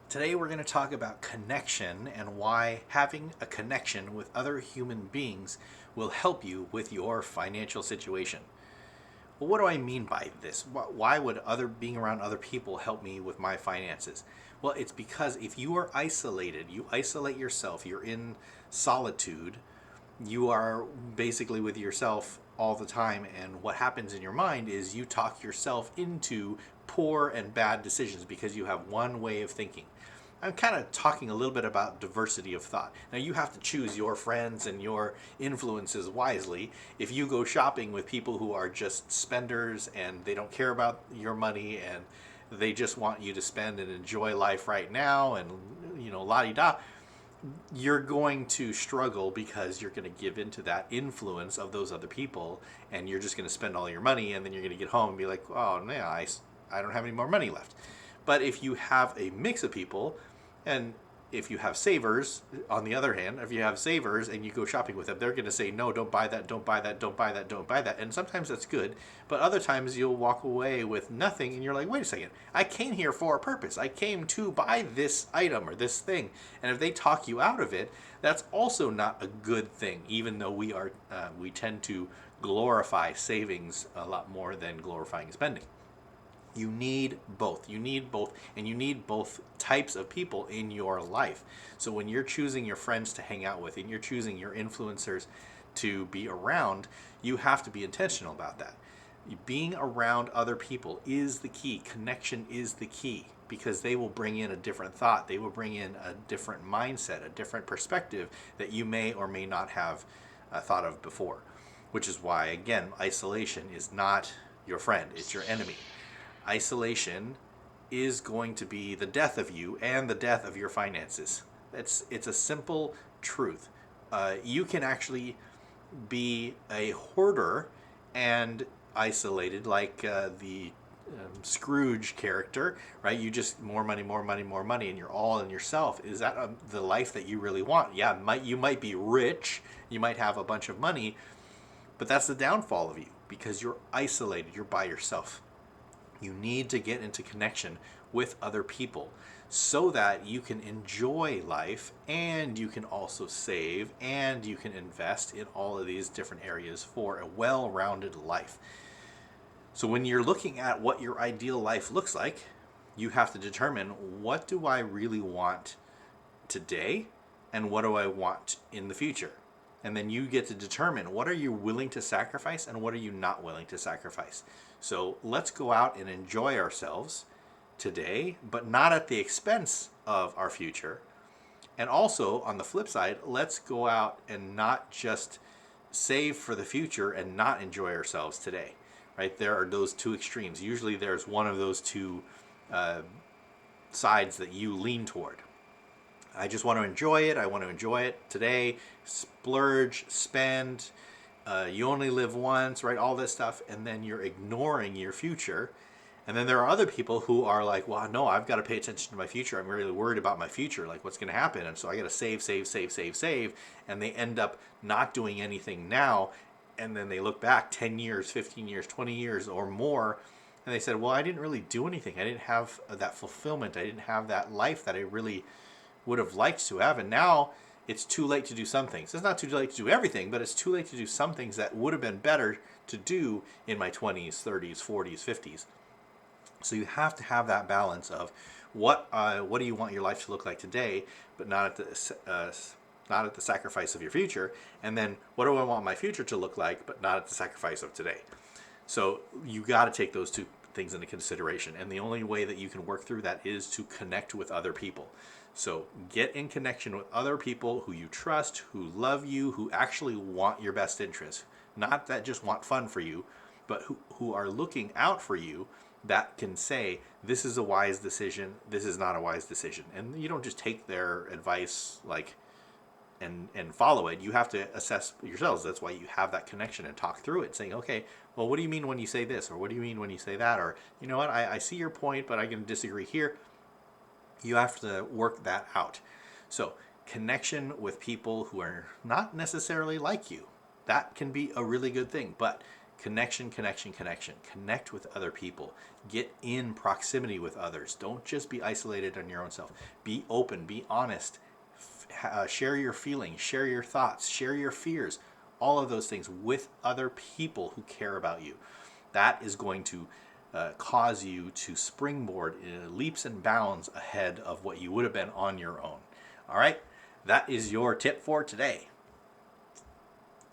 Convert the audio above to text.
Today we're going to talk about connection and why having a connection with other human beings will help you with your financial situation. Well, what do I mean by this? Why would being around other people help me with my finances? Well, it's because if you are isolated, you isolate yourself, you're in solitude, you are basically with yourself all the time, and what happens in your mind is you talk yourself into poor and bad decisions because you have one way of thinking. I'm kind of talking a little bit about diversity of thought. Now, you have to choose your friends and your influences wisely. If you go shopping with people who are just spenders and they don't care about your money and they just want you to spend and enjoy life right now and, la di da, you're going to struggle because you're going to give into that influence of those other people, and you're just going to spend all your money, and then you're going to get home and be like, oh, no, I don't have any more money left. But if you have a mix of people, and if you have savers, on the other hand, if you have savers and you go shopping with them, they're going to say, no, don't buy that, don't buy that, don't buy that, don't buy that. And sometimes that's good, but other times you'll walk away with nothing and you're like, wait a second, I came here for a purpose. I came to buy this item or this thing. And if they talk you out of it, that's also not a good thing, even though we tend to glorify savings a lot more than glorifying spending. You need both. You need both, and you need both types of people in your life. So when you're choosing your friends to hang out with and you're choosing your influencers to be around, you have to be intentional about that. Being around other people is the key. Connection is the key because they will bring in a different thought. They will bring in a different mindset, a different perspective that you may or may not have thought of before, which is why, again, isolation is not your friend, it's your enemy. Isolation is going to be the death of you and the death of your finances. It's a simple truth. You can actually be a hoarder and isolated, like the Scrooge character, right? You just more money, more money, more money, and you're all in yourself. Is that the life that you really want? Yeah, you might be rich, you might have a bunch of money, but that's the downfall of you because you're isolated. You're by yourself. You need to get into connection with other people so that you can enjoy life and you can also save and you can invest in all of these different areas for a well-rounded life. So when you're looking at what your ideal life looks like, you have to determine, what do I really want today and what do I want in the future? And then you get to determine, what are you willing to sacrifice and what are you not willing to sacrifice. So let's go out and enjoy ourselves today, but not at the expense of our future. And also, on the flip side, let's go out and not just save for the future and not enjoy ourselves today. Right? There are those two extremes. Usually there's one of those two sides that you lean toward. I just want to enjoy it. I want to enjoy it today. Splurge, spend. You only live once, right? All this stuff. And then you're ignoring your future. And then there are other people who are like, well, no, I've got to pay attention to my future. I'm really worried about my future, like what's going to happen. And so I got to save, save, save, save, save. And they end up not doing anything now. And then they look back 10 years, 15 years, 20 years or more. And they said, well, I didn't really do anything. I didn't have that fulfillment. I didn't have that life that I really would have liked to have. And now it's too late to do some things. It's not too late to do everything, but it's too late to do some things that would have been better to do in my 20s, 30s, 40s, 50s. So you have to have that balance of what do you want your life to look like today, but not at the sacrifice of your future. And then what do I want my future to look like, but not at the sacrifice of today. So you got to take those two things into consideration. And the only way that you can work through that is to connect with other people. So get in connection with other people who you trust, who love you, who actually want your best interest. Not that just want fun for you, but who are looking out for you, that can say, this is a wise decision, this is not a wise decision. And you don't just take their advice and follow it. You have to assess yourselves. That's why you have that connection and talk through it, saying, okay, well, what do you mean when you say this? Or what do you mean when you say that? Or, you know what, I see your point, but I can disagree here. You have to work that out. So connection with people who are not necessarily like you, that can be a really good thing. But Connection, connection, connection. Connect with other people. Get in proximity with others. Don't just be isolated on your own self. Be open, be honest. Share your feelings, share your thoughts, share your fears. All of those things with other people who care about you. That is going to cause you to springboard in leaps and bounds ahead of what you would have been on your own. All right, that is your tip for today.